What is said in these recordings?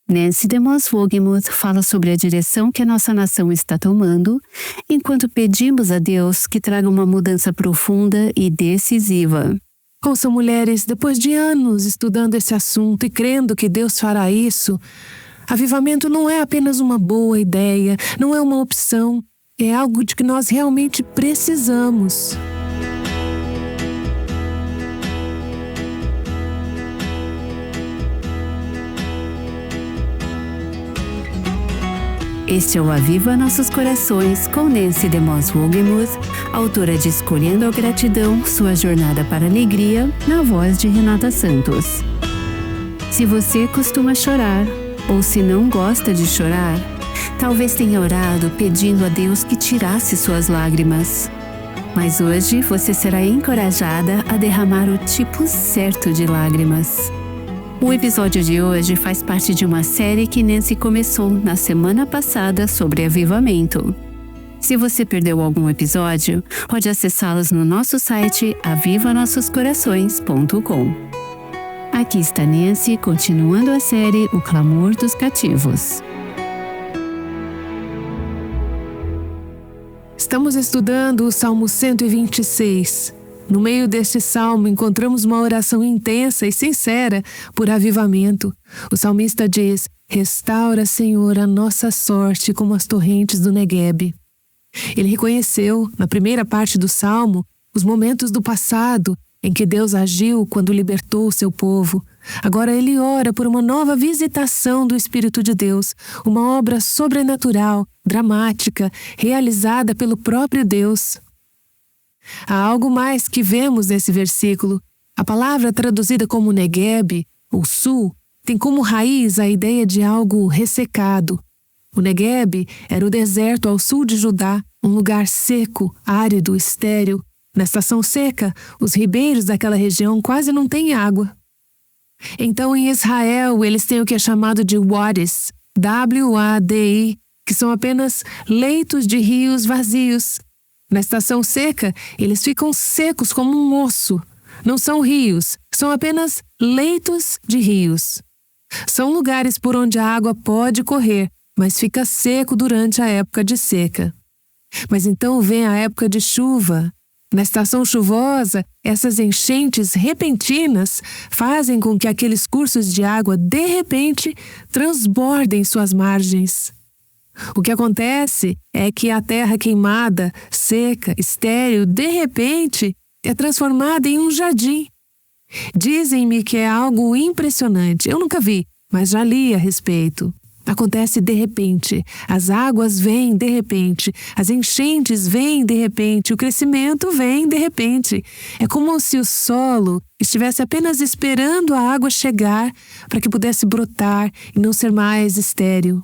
Nancy DeMoss Wolgemuth fala sobre a direção que a nossa nação está tomando, enquanto pedimos a Deus que traga uma mudança profunda e decisiva. Ouçam, mulheres, depois de anos estudando esse assunto e crendo que Deus fará isso, avivamento não é apenas uma boa ideia, não é uma opção, é algo de que nós realmente precisamos. Este é o Aviva Nossos Corações com Nancy DeMoss Wolgemuth, autora de Escolhendo a Gratidão, Sua Jornada para a Alegria, na voz de Renata Santos. Se você costuma chorar, ou se não gosta de chorar, talvez tenha orado pedindo a Deus que tirasse suas lágrimas. Mas hoje você será encorajada a derramar o tipo certo de lágrimas. O episódio de hoje faz parte de uma série que Nancy começou na semana passada sobre avivamento. Se você perdeu algum episódio, pode acessá-los no nosso site avivanossoscorações.com. Aqui está Nancy continuando a série O Clamor dos Cativos. Estamos estudando o Salmo 126. No meio deste salmo, encontramos uma oração intensa e sincera por avivamento. O salmista diz: "Restaura, Senhor, a nossa sorte como as torrentes do Neguebe." Ele reconheceu, na primeira parte do salmo, os momentos do passado em que Deus agiu quando libertou o seu povo. Agora ele ora por uma nova visitação do Espírito de Deus, uma obra sobrenatural, dramática, realizada pelo próprio Deus. Há algo mais que vemos nesse versículo. A palavra traduzida como Neguebe, ou sul, tem como raiz a ideia de algo ressecado. O Neguebe era o deserto ao sul de Judá, um lugar seco, árido, estéril. Na estação seca, os ribeiros daquela região quase não têm água. Então, em Israel, eles têm o que é chamado de Wadis, W-A-D-I, que são apenas leitos de rios vazios. Na estação seca, eles ficam secos como um osso. Não são rios, são apenas leitos de rios. São lugares por onde a água pode correr, mas fica seco durante a época de seca. Mas então vem a época de chuva. Na estação chuvosa, essas enchentes repentinas fazem com que aqueles cursos de água, de repente, transbordem suas margens. O que acontece é que a terra queimada, seca, estéril, de repente, é transformada em um jardim. Dizem-me que é algo impressionante. Eu nunca vi, mas já li a respeito. Acontece de repente. As águas vêm de repente. As enchentes vêm de repente. O crescimento vem de repente. É como se o solo estivesse apenas esperando a água chegar para que pudesse brotar e não ser mais estéril.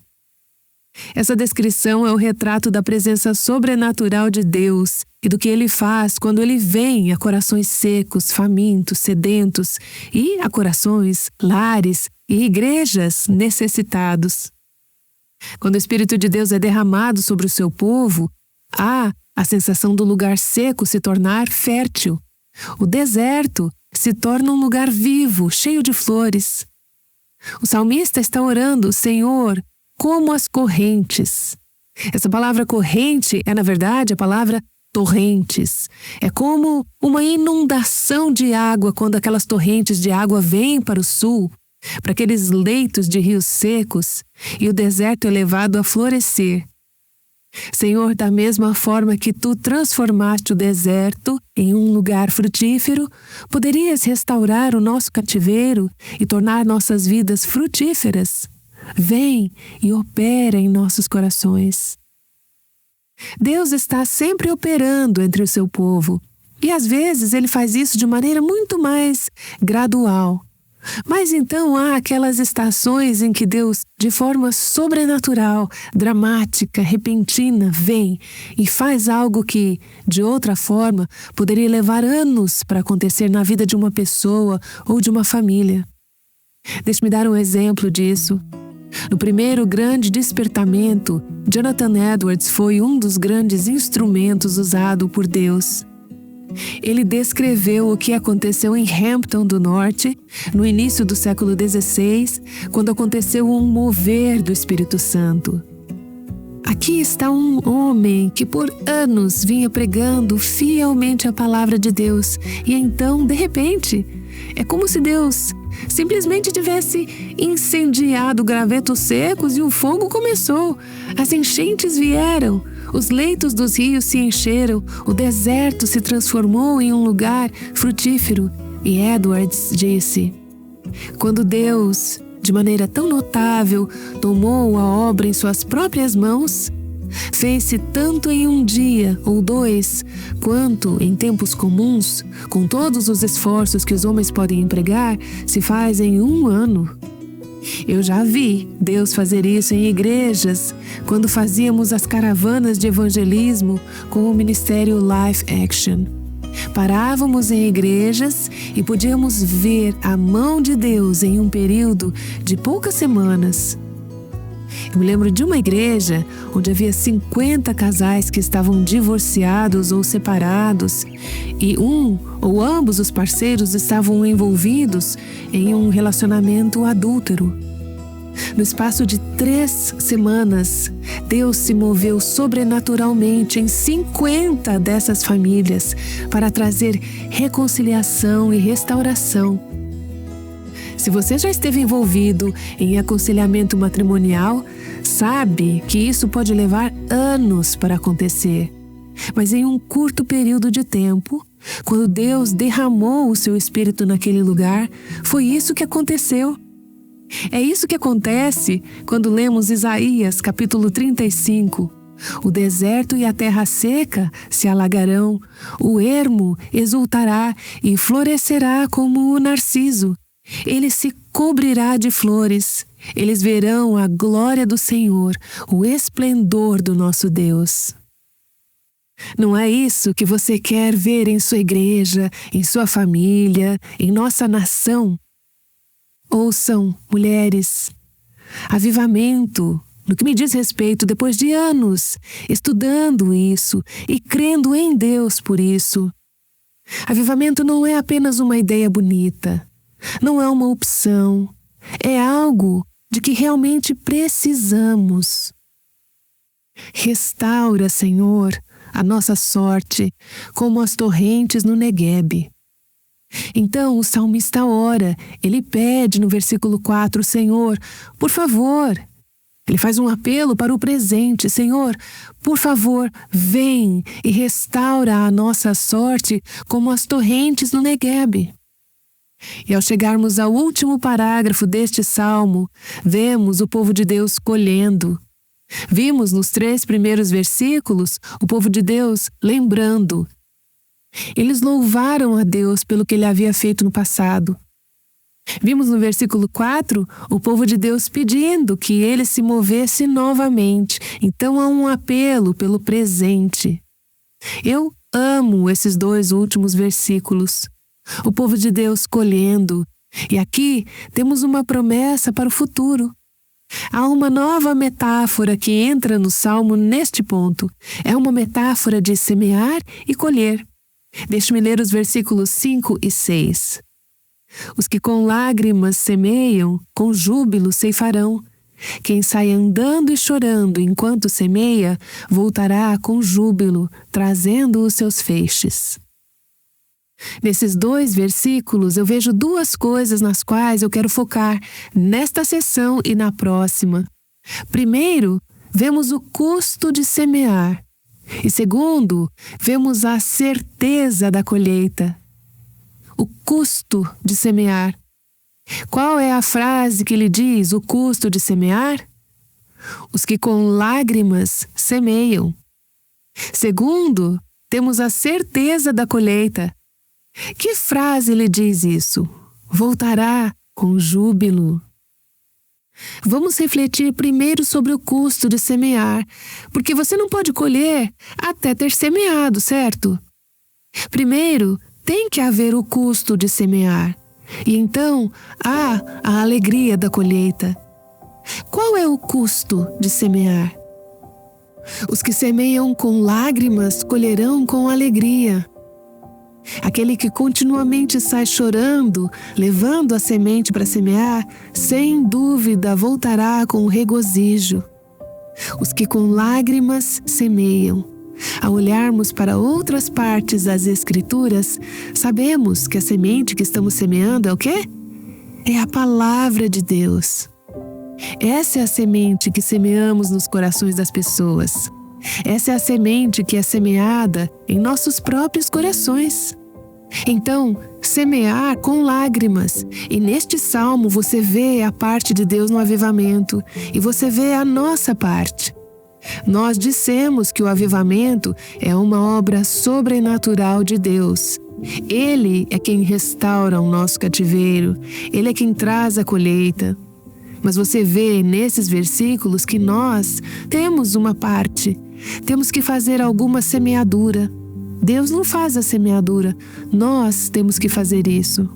Essa descrição é o retrato da presença sobrenatural de Deus e do que Ele faz quando Ele vem a corações secos, famintos, sedentos e a corações, lares e igrejas necessitados. Quando o Espírito de Deus é derramado sobre o seu povo, há a sensação do lugar seco se tornar fértil. O deserto se torna um lugar vivo, cheio de flores. O salmista está orando: Senhor, como as correntes. Essa palavra corrente é, na verdade, a palavra torrentes. É como uma inundação de água quando aquelas torrentes de água vêm para o sul, para aqueles leitos de rios secos, e o deserto é levado a florescer. Senhor, da mesma forma que Tu transformaste o deserto em um lugar frutífero, poderias restaurar o nosso cativeiro e tornar nossas vidas frutíferas. Vem e opera em nossos corações. Deus está sempre operando entre o seu povo, e às vezes Ele faz isso de maneira muito mais gradual. Mas então há aquelas estações em que Deus, de forma sobrenatural, dramática, repentina, vem e faz algo que, de outra forma, poderia levar anos para acontecer na vida de uma pessoa ou de uma família. Deixe-me dar um exemplo disso. No primeiro grande despertamento, Jonathan Edwards foi um dos grandes instrumentos usado por Deus. Ele descreveu o que aconteceu em Hampton do Norte, no início do século XVI, quando aconteceu um mover do Espírito Santo. Aqui está um homem que por anos vinha pregando fielmente a palavra de Deus, e então, de repente, é como se Deus simplesmente tivesse incendiado gravetos secos e o fogo começou. As enchentes vieram, os leitos dos rios se encheram, o deserto se transformou em um lugar frutífero. E Edwards disse: quando Deus, de maneira tão notável, tomou a obra em suas próprias mãos, fez-se tanto em um dia ou dois, quanto em tempos comuns, com todos os esforços que os homens podem empregar, se faz em um ano. Eu já vi Deus fazer isso em igrejas, quando fazíamos as caravanas de evangelismo com o ministério Life Action. Parávamos em igrejas e podíamos ver a mão de Deus em um período de poucas semanas. Eu me lembro de uma igreja onde havia 50 casais que estavam divorciados ou separados e um ou ambos os parceiros estavam envolvidos em um relacionamento adúltero. No espaço de 3 semanas, Deus se moveu sobrenaturalmente em 50 dessas famílias para trazer reconciliação e restauração. Se você já esteve envolvido em aconselhamento matrimonial, sabe que isso pode levar anos para acontecer. Mas em um curto período de tempo, quando Deus derramou o seu Espírito naquele lugar, foi isso que aconteceu. É isso que acontece quando lemos Isaías capítulo 35. O deserto e a terra seca se alagarão, o ermo exultará e florescerá como o narciso. Ele se cobrirá de flores. Eles verão a glória do Senhor, o esplendor do nosso Deus. Não é isso que você quer ver em sua igreja, em sua família, em nossa nação? Ouçam, mulheres, avivamento, no que me diz respeito, depois de anos estudando isso e crendo em Deus por isso. Avivamento não é apenas uma ideia bonita. Não é uma opção, é algo de que realmente precisamos. Restaura, Senhor, a nossa sorte, como as torrentes no Neguebe. Então o salmista ora, ele pede no versículo 4, Senhor, por favor. Ele faz um apelo para o presente, Senhor, por favor, vem e restaura a nossa sorte como as torrentes no Neguebe. E ao chegarmos ao último parágrafo deste salmo, vemos o povo de Deus colhendo. Vimos nos 3 primeiros versículos o povo de Deus lembrando. Eles louvaram a Deus pelo que ele havia feito no passado. Vimos no versículo 4 o povo de Deus pedindo que ele se movesse novamente. Então há um apelo pelo presente. Eu amo esses 2 últimos versículos. O povo de Deus colhendo. E aqui temos uma promessa para o futuro. Há uma nova metáfora que entra no Salmo neste ponto. É uma metáfora de semear e colher. Deixe-me ler os versículos 5 e 6. Os que com lágrimas semeiam, com júbilo ceifarão. Quem sai andando e chorando enquanto semeia, voltará com júbilo, trazendo os seus feixes. Nesses 2 versículos eu vejo 2 coisas nas quais eu quero focar nesta sessão e na próxima. Primeiro, vemos o custo de semear. E segundo, vemos a certeza da colheita. O custo de semear. Qual é a frase que ele diz, o custo de semear? Os que com lágrimas semeiam. Segundo, temos a certeza da colheita. Que frase ele diz isso? Voltará com júbilo. Vamos refletir primeiro sobre o custo de semear, porque você não pode colher até ter semeado, certo? Primeiro, tem que haver o custo de semear, e então há a alegria da colheita. Qual é o custo de semear? Os que semeiam com lágrimas colherão com alegria. Aquele que continuamente sai chorando, levando a semente para semear, sem dúvida voltará com regozijo. Os que com lágrimas semeiam. Ao olharmos para outras partes das Escrituras, sabemos que a semente que estamos semeando é o quê? É a palavra de Deus. Essa é a semente que semeamos nos corações das pessoas. Essa é a semente que é semeada em nossos próprios corações. Então, semear com lágrimas. E neste salmo você vê a parte de Deus no avivamento e você vê a nossa parte. Nós dissemos que o avivamento é uma obra sobrenatural de Deus. Ele é quem restaura o nosso cativeiro, Ele é quem traz a colheita. Mas você vê nesses versículos que nós temos uma parte, temos que fazer alguma semeadura. Deus não faz a semeadura, nós temos que fazer isso.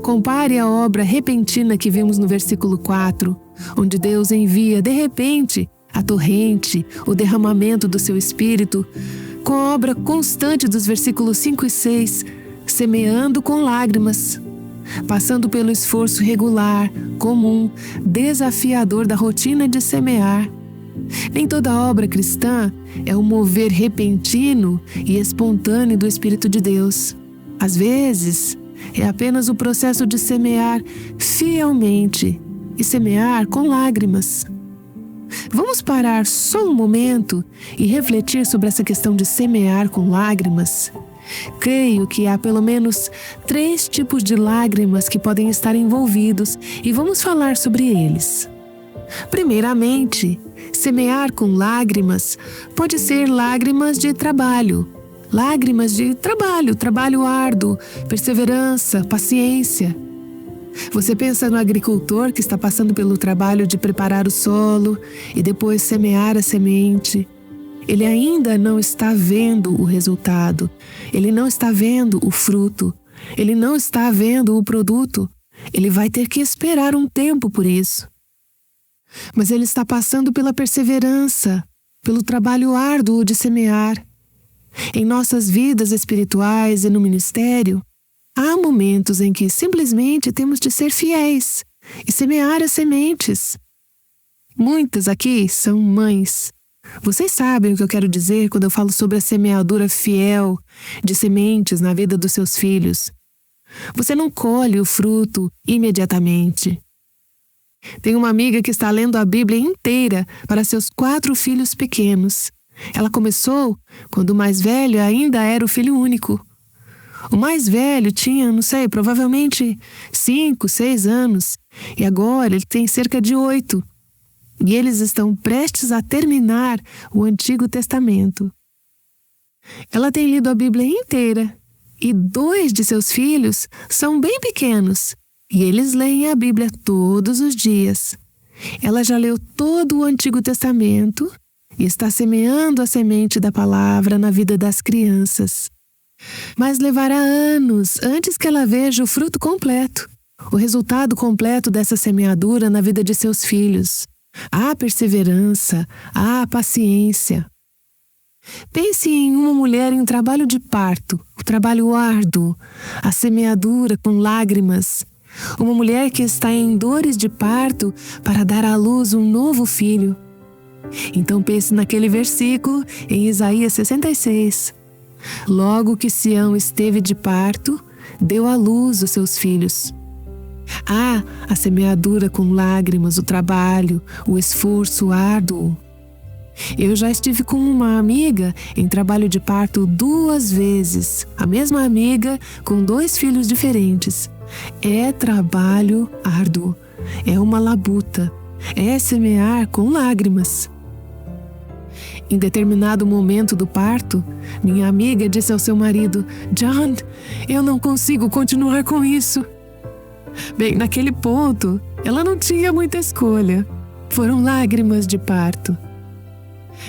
Compare a obra repentina que vimos no versículo 4, onde Deus envia de repente a torrente, o derramamento do seu Espírito, com a obra constante dos versículos 5 e 6, semeando com lágrimas, passando pelo esforço regular, comum, desafiador da rotina de semear. Nem toda obra cristã é um mover repentino e espontâneo do Espírito de Deus. Às vezes, é apenas o processo de semear fielmente e semear com lágrimas. Vamos parar só um momento e refletir sobre essa questão de semear com lágrimas? Creio que há pelo menos 3 tipos de lágrimas que podem estar envolvidos e vamos falar sobre eles. Primeiramente, semear com lágrimas pode ser lágrimas de trabalho. Lágrimas de trabalho árduo, perseverança, paciência. Você pensa no agricultor que está passando pelo trabalho de preparar o solo e depois semear a semente. Ele ainda não está vendo o resultado, ele não está vendo o fruto, ele não está vendo o produto. Ele vai ter que esperar um tempo por isso. Mas ele está passando pela perseverança, pelo trabalho árduo de semear. Em nossas vidas espirituais e no ministério, há momentos em que simplesmente temos de ser fiéis e semear as sementes. Muitas aqui são mães. Vocês sabem o que eu quero dizer quando eu falo sobre a semeadura fiel de sementes na vida dos seus filhos. Você não colhe o fruto imediatamente. Tem uma amiga que está lendo a Bíblia inteira para seus 4 filhos pequenos. Ela começou quando o mais velho ainda era o filho único. O mais velho tinha, provavelmente 5, 6 anos, e agora ele tem cerca de 8. E eles estão prestes a terminar o Antigo Testamento. Ela tem lido a Bíblia inteira, e 2 de seus filhos são bem pequenos, e eles leem a Bíblia todos os dias. Ela já leu todo o Antigo Testamento e está semeando a semente da palavra na vida das crianças. Mas levará anos antes que ela veja o fruto completo, o resultado completo dessa semeadura na vida de seus filhos. Há perseverança, há paciência. Pense em uma mulher em trabalho de parto, o trabalho árduo, a semeadura com lágrimas. Uma mulher que está em dores de parto para dar à luz um novo filho. Então pense naquele versículo em Isaías 66. Logo que Sião esteve de parto, deu à luz os seus filhos. Há a semeadura com lágrimas, o trabalho, o esforço árduo. Eu já estive com uma amiga em trabalho de parto 2 vezes. A mesma amiga com 2 filhos diferentes. É trabalho árduo, é uma labuta, é semear com lágrimas. Em determinado momento do parto, minha amiga disse ao seu marido: "John, eu não consigo continuar com isso." Bem, naquele ponto, ela não tinha muita escolha. Foram lágrimas de parto.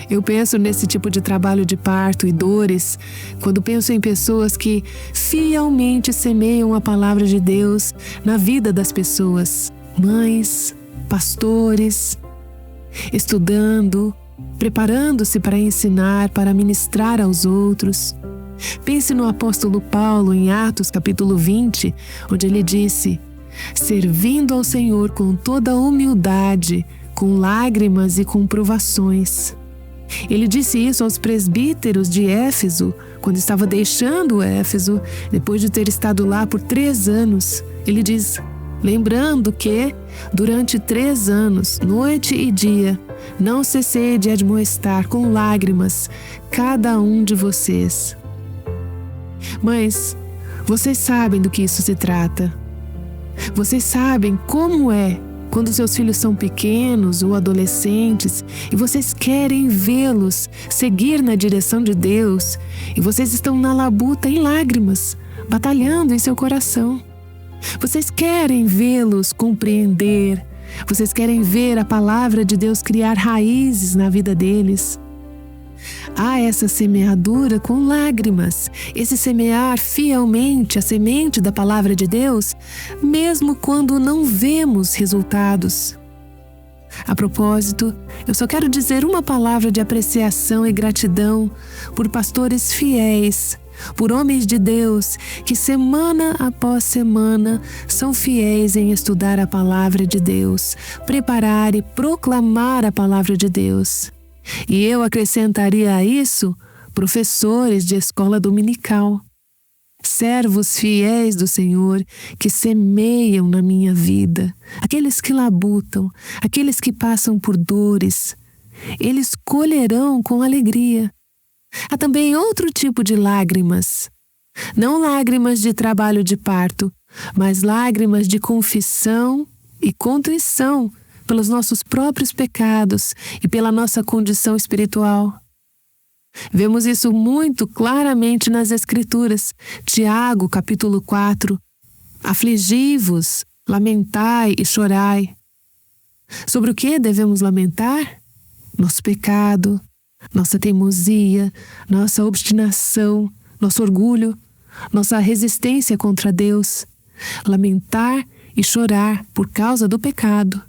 Eu penso nesse tipo de trabalho de parto e dores quando penso em pessoas que fielmente semeiam a palavra de Deus na vida das pessoas. Mães, pastores, estudando, preparando-se para ensinar, para ministrar aos outros. Pense no apóstolo Paulo em Atos capítulo 20, onde ele disse: servindo ao Senhor com toda humildade, com lágrimas e com provações. Ele disse isso aos presbíteros de Éfeso, quando estava deixando Éfeso, depois de ter estado lá por 3 anos. Ele diz: lembrando que, durante 3 anos, noite e dia, não cessei de admoestar com lágrimas cada um de vocês. Mães, vocês sabem do que isso se trata. Vocês sabem como é quando seus filhos são pequenos ou adolescentes e vocês querem vê-los seguir na direção de Deus e vocês estão na labuta em lágrimas, batalhando em seu coração. Vocês querem vê-los compreender, vocês querem ver a palavra de Deus criar raízes na vida deles. Há essa semeadura com lágrimas, esse semear fielmente a semente da palavra de Deus, mesmo quando não vemos resultados. A propósito, eu só quero dizer uma palavra de apreciação e gratidão por pastores fiéis, por homens de Deus que semana após semana são fiéis em estudar a palavra de Deus, preparar e proclamar a palavra de Deus. E eu acrescentaria a isso professores de escola dominical, servos fiéis do Senhor que semeiam na minha vida, aqueles que labutam, aqueles que passam por dores, eles colherão com alegria. Há também outro tipo de lágrimas, não lágrimas de trabalho de parto, mas lágrimas de confissão e contrição pelos nossos próprios pecados e pela nossa condição espiritual. Vemos isso muito claramente nas Escrituras. Tiago, capítulo 4. Afligi-vos, lamentai e chorai. Sobre o que devemos lamentar? Nosso pecado, nossa teimosia, nossa obstinação, nosso orgulho, nossa resistência contra Deus. Lamentar e chorar por causa do pecado.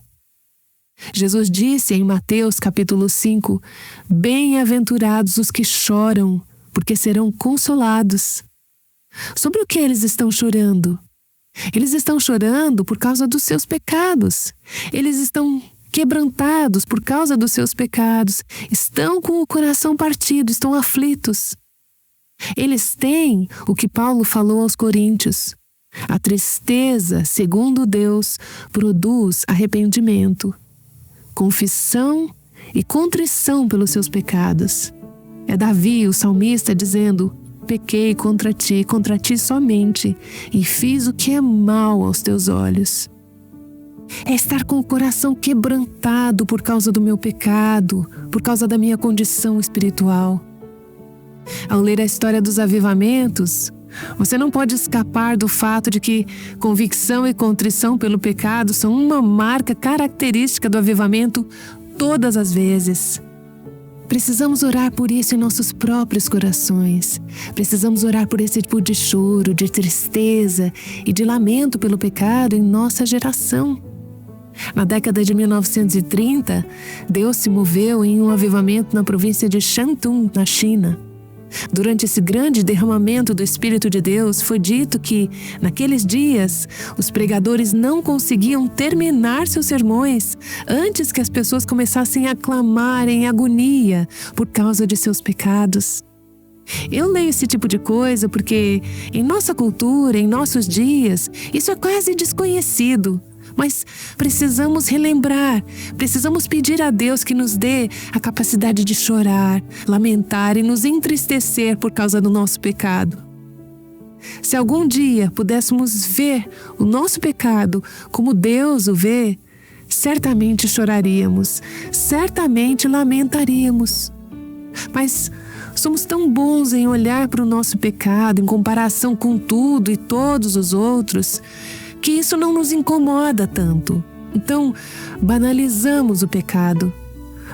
Jesus disse em Mateus capítulo 5, bem-aventurados os que choram, porque serão consolados. Sobre o que eles estão chorando? Eles estão chorando por causa dos seus pecados. Eles estão quebrantados por causa dos seus pecados. Estão com o coração partido, estão aflitos. Eles têm o que Paulo falou aos Coríntios. A tristeza, segundo Deus, produz arrependimento, confissão e contrição pelos seus pecados. É Davi, o salmista, dizendo: pequei contra ti somente, e fiz o que é mal aos teus olhos. É estar com o coração quebrantado por causa do meu pecado, por causa da minha condição espiritual. Ao ler a história dos avivamentos, você não pode escapar do fato de que convicção e contrição pelo pecado são uma marca característica do avivamento todas as vezes. Precisamos orar por isso em nossos próprios corações. Precisamos orar por esse tipo de choro, de tristeza e de lamento pelo pecado em nossa geração. Na década de 1930, Deus se moveu em um avivamento na província de Shantung, na China. Durante esse grande derramamento do Espírito de Deus, foi dito que, naqueles dias, os pregadores não conseguiam terminar seus sermões antes que as pessoas começassem a clamar em agonia por causa de seus pecados. Eu leio esse tipo de coisa porque, em nossa cultura, em nossos dias, isso é quase desconhecido. Mas precisamos relembrar, precisamos pedir a Deus que nos dê a capacidade de chorar, lamentar e nos entristecer por causa do nosso pecado. Se algum dia pudéssemos ver o nosso pecado como Deus o vê, certamente choraríamos, certamente lamentaríamos. Mas somos tão bons em olhar para o nosso pecado em comparação com tudo e todos os outros, que isso não nos incomoda tanto. Então, banalizamos o pecado.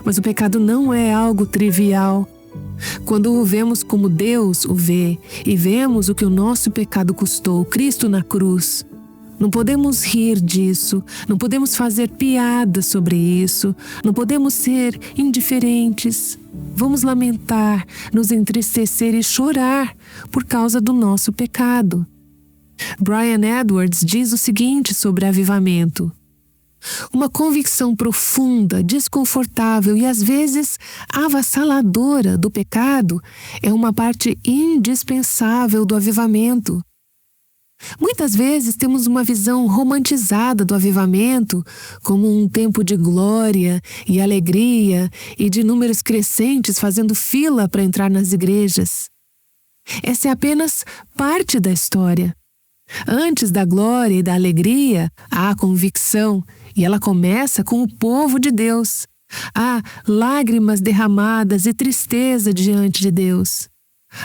Mas o pecado não é algo trivial. Quando o vemos como Deus o vê e vemos o que o nosso pecado custou, Cristo na cruz, Não podemos rir disso, não podemos fazer piada sobre isso, não podemos ser indiferentes. Vamos lamentar, nos entristecer e chorar por causa do nosso pecado. Brian Edwards diz o seguinte sobre avivamento: uma convicção profunda, desconfortável e às vezes avassaladora do pecado é uma parte indispensável do avivamento. Muitas vezes temos uma visão romantizada do avivamento como um tempo de glória e alegria e de números crescentes fazendo fila para entrar nas igrejas. Essa é apenas parte da história. Antes da glória e da alegria, há a convicção, e ela começa com o povo de Deus. Há lágrimas derramadas e tristeza diante de Deus.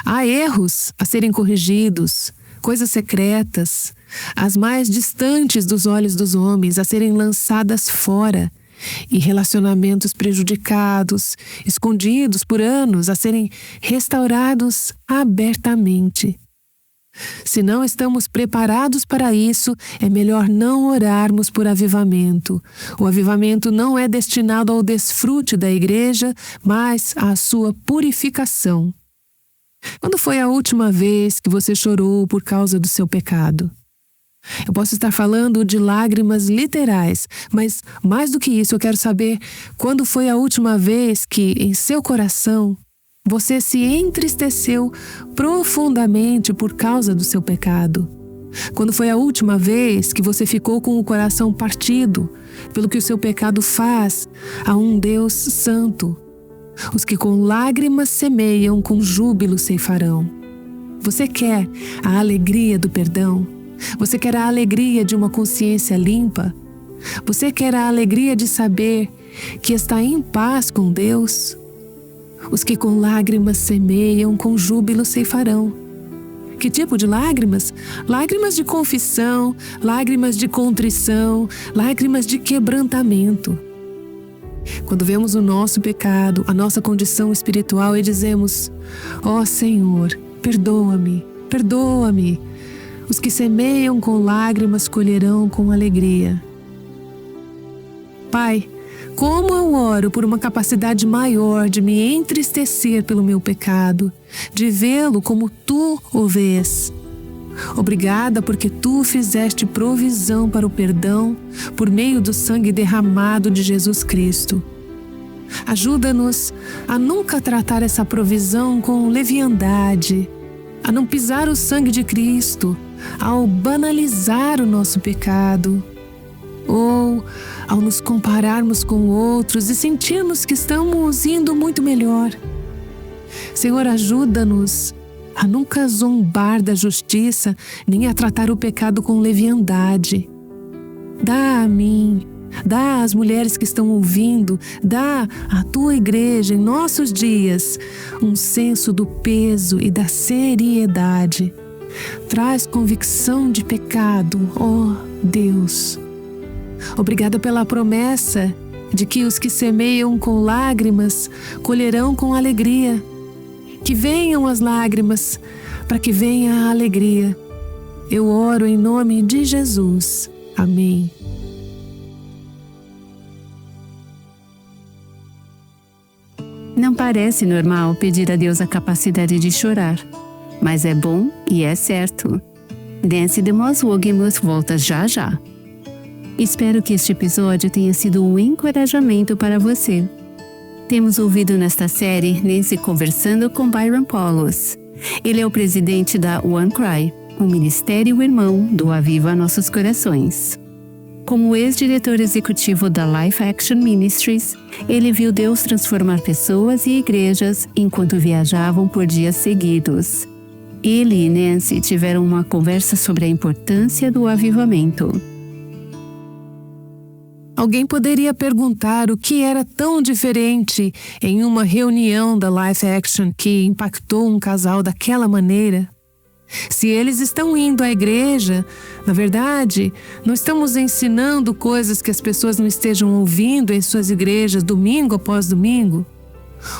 Há erros a serem corrigidos, coisas secretas, as mais distantes dos olhos dos homens, a serem lançadas fora, e relacionamentos prejudicados, escondidos por anos, a serem restaurados abertamente. Se não estamos preparados para isso, é melhor não orarmos por avivamento. O avivamento não é destinado ao desfrute da igreja, mas à sua purificação. Quando foi a última vez que você chorou por causa do seu pecado? Eu posso estar falando de lágrimas literais, mas mais do que isso eu quero saber quando foi a última vez que, em seu coração, você se entristeceu profundamente por causa do seu pecado. Quando foi a última vez que você ficou com o coração partido pelo que o seu pecado faz a um Deus santo. Os que com lágrimas semeiam, com júbilo ceifarão. Você quer a alegria do perdão? Você quer a alegria de uma consciência limpa? Você quer a alegria de saber que está em paz com Deus? Os que com lágrimas semeiam, com júbilo ceifarão. Que tipo de lágrimas? Lágrimas de confissão, lágrimas de contrição, lágrimas de quebrantamento. Quando vemos o nosso pecado, a nossa condição espiritual e dizemos: ó Senhor, perdoa-me, perdoa-me. Os que semeiam com lágrimas colherão com alegria. Pai, como eu oro por uma capacidade maior de me entristecer pelo meu pecado, de vê-lo como Tu o vês. Obrigada porque Tu fizeste provisão para o perdão por meio do sangue derramado de Jesus Cristo. Ajuda-nos a nunca tratar essa provisão com leviandade, a não pisar o sangue de Cristo ao banalizar o nosso pecado, ou ao nos compararmos com outros e sentirmos que estamos indo muito melhor. Senhor, ajuda-nos a nunca zombar da justiça, nem a tratar o pecado com leviandade. Dá a mim, dá às mulheres que estão ouvindo, dá à Tua igreja em nossos dias um senso do peso e da seriedade. Traz convicção de pecado, ó Deus. Obrigada pela promessa de que os que semeiam com lágrimas colherão com alegria. Que venham as lágrimas, para que venha a alegria. Eu oro em nome de Jesus. Amém. Não parece normal pedir a Deus a capacidade de chorar, mas é bom e é certo. Nancy DeMoss Wogemuth volta já já. Espero que este episódio tenha sido um encorajamento para você. Temos ouvido nesta série Nancy conversando com Byron Paulos. Ele é o presidente da One Cry, um ministério irmão do Aviva Nossos Corações. Como ex-diretor executivo da Life Action Ministries, ele viu Deus transformar pessoas e igrejas enquanto viajavam por dias seguidos. Ele e Nancy tiveram uma conversa sobre a importância do avivamento. Alguém poderia perguntar o que era tão diferente em uma reunião da Life Action que impactou um casal daquela maneira. Se eles estão indo à igreja, na verdade, não estamos ensinando coisas que as pessoas não estejam ouvindo em suas igrejas domingo após domingo.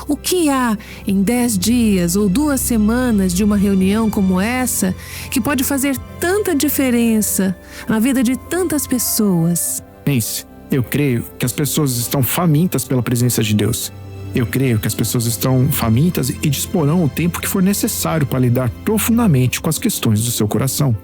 O que há em 10 dias ou 2 semanas de uma reunião como essa que pode fazer tanta diferença na vida de tantas pessoas? Nancy, eu creio que as pessoas estão famintas pela presença de Deus. Eu creio que as pessoas estão famintas e disporão o tempo que for necessário para lidar profundamente com as questões do seu coração.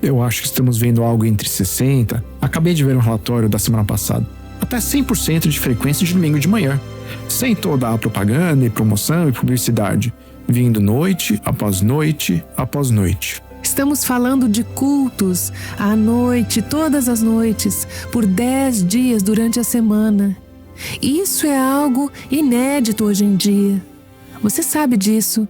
Eu acho que estamos vendo algo entre 60%, acabei de ver um relatório da semana passada, até 100% de frequência de domingo de manhã, sem toda a propaganda e promoção e publicidade, vindo noite após noite após noite. Estamos falando de cultos à noite, todas as noites, por 10 dias durante a semana. Isso é algo inédito hoje em dia. Você sabe disso.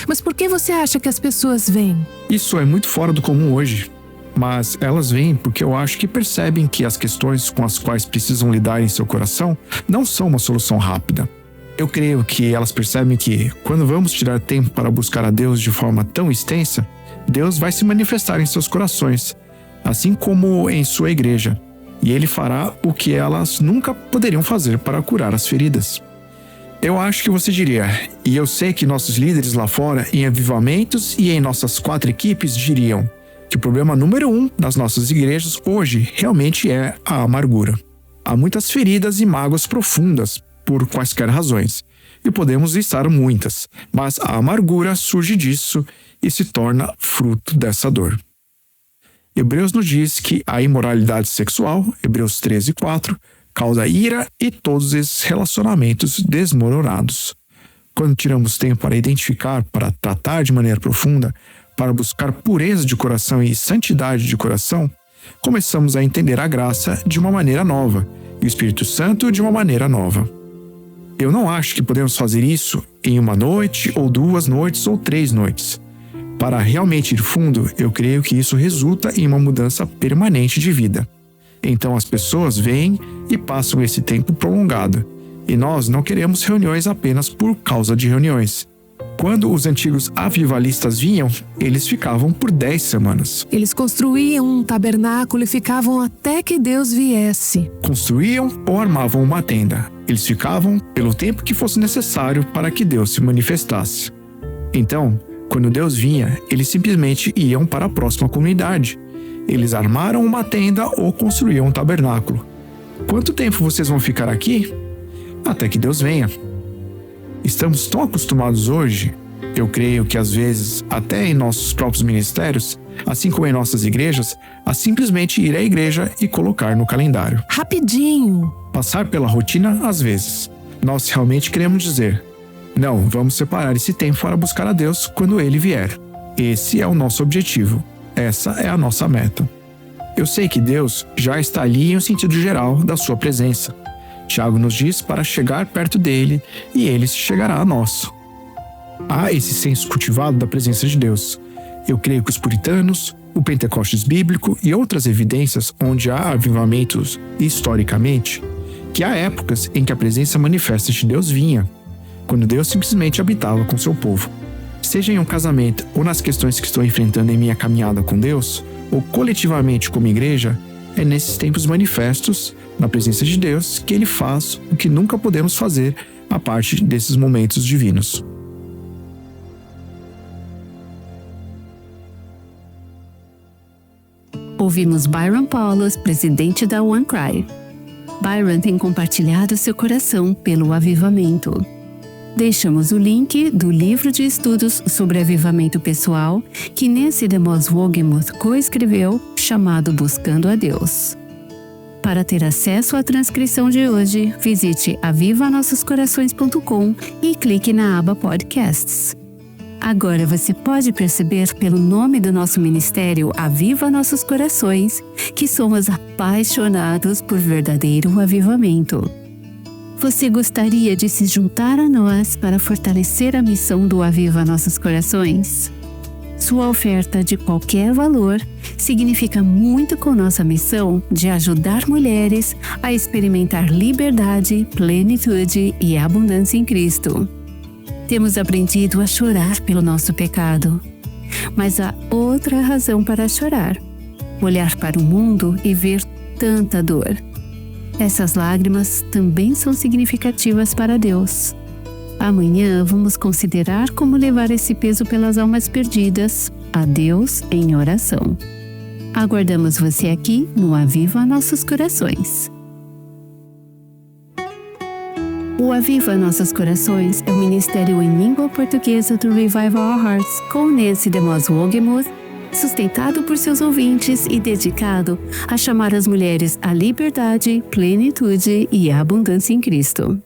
Mas por que você acha que as pessoas vêm? Isso é muito fora do comum hoje. Mas elas vêm porque eu acho que percebem que as questões com as quais precisam lidar em seu coração não são uma solução rápida. Eu creio que elas percebem que, quando vamos tirar tempo para buscar a Deus de forma tão extensa, Deus vai se manifestar em seus corações, assim como em sua igreja, e Ele fará o que elas nunca poderiam fazer para curar as feridas. Eu acho que você diria, e eu sei que nossos líderes lá fora, em avivamentos e em nossas 4 equipes, diriam que o problema número 1 das nossas igrejas hoje realmente é a amargura. Há muitas feridas e mágoas profundas, por quaisquer razões, e podemos listar muitas, mas a amargura surge disso e se torna fruto dessa dor. Hebreus nos diz que a imoralidade sexual, Hebreus 13:4, causa ira e todos esses relacionamentos desmoronados. Quando tiramos tempo para identificar, para tratar de maneira profunda, para buscar pureza de coração e santidade de coração, começamos a entender a graça de uma maneira nova e o Espírito Santo de uma maneira nova. Eu não acho que podemos fazer isso em 1 noite, ou 2 noites, ou 3 noites. Para realmente ir fundo, eu creio que isso resulta em uma mudança permanente de vida. Então as pessoas vêm e passam esse tempo prolongado. E nós não queremos reuniões apenas por causa de reuniões. Quando os antigos avivalistas vinham, eles ficavam por 10 semanas. Eles construíam um tabernáculo e ficavam até que Deus viesse. Construíam ou armavam uma tenda. Eles ficavam pelo tempo que fosse necessário para que Deus se manifestasse. Então, quando Deus vinha, eles simplesmente iam para a próxima comunidade. Eles armaram uma tenda ou construíam um tabernáculo. Quanto tempo vocês vão ficar aqui? Até que Deus venha. Estamos tão acostumados hoje, eu creio que às vezes, até em nossos próprios ministérios, assim como em nossas igrejas, a simplesmente ir à igreja e colocar no calendário. Rapidinho! Passar pela rotina às vezes. Nós realmente queremos dizer, não, vamos separar esse tempo para buscar a Deus quando Ele vier. Esse é o nosso objetivo. Essa é a nossa meta. Eu sei que Deus já está ali em um sentido geral da sua presença. Tiago nos diz para chegar perto dele e ele se chegará a nós. Há esse senso cultivado da presença de Deus. Eu creio que os puritanos, o Pentecostes bíblico e outras evidências onde há avivamentos historicamente, que há épocas em que a presença manifesta de Deus vinha, quando Deus simplesmente habitava com seu povo. Seja em um casamento ou nas questões que estou enfrentando em minha caminhada com Deus, ou coletivamente como igreja, é nesses tempos manifestos, na presença de Deus, que Ele faz o que nunca podemos fazer a parte desses momentos divinos. Ouvimos Byron Paulos, presidente da One Cry. Byron tem compartilhado seu coração pelo avivamento. Deixamos o link do livro de estudos sobre avivamento pessoal que Nancy DeMoss Wogemuth coescreveu, chamado Buscando a Deus. Para ter acesso à transcrição de hoje, visite avivanossoscorações.com e clique na aba Podcasts. Agora você pode perceber pelo nome do nosso ministério Aviva Nossos Corações que somos apaixonados por verdadeiro avivamento. Você gostaria de se juntar a nós para fortalecer a missão do Aviva Nossos Corações? Sua oferta de qualquer valor significa muito com nossa missão de ajudar mulheres a experimentar liberdade, plenitude e abundância em Cristo. Temos aprendido a chorar pelo nosso pecado, mas há outra razão para chorar: olhar para o mundo e ver tanta dor. Essas lágrimas também são significativas para Deus. Amanhã vamos considerar como levar esse peso pelas almas perdidas a Deus em oração. Aguardamos você aqui no Aviva Nossos Corações. O Aviva Nossos Corações é o ministério em língua portuguesa do Revive Our Hearts com Nancy DeMoss Wogemuth, sustentado por seus ouvintes e dedicado a chamar as mulheres à liberdade, plenitude e abundância em Cristo.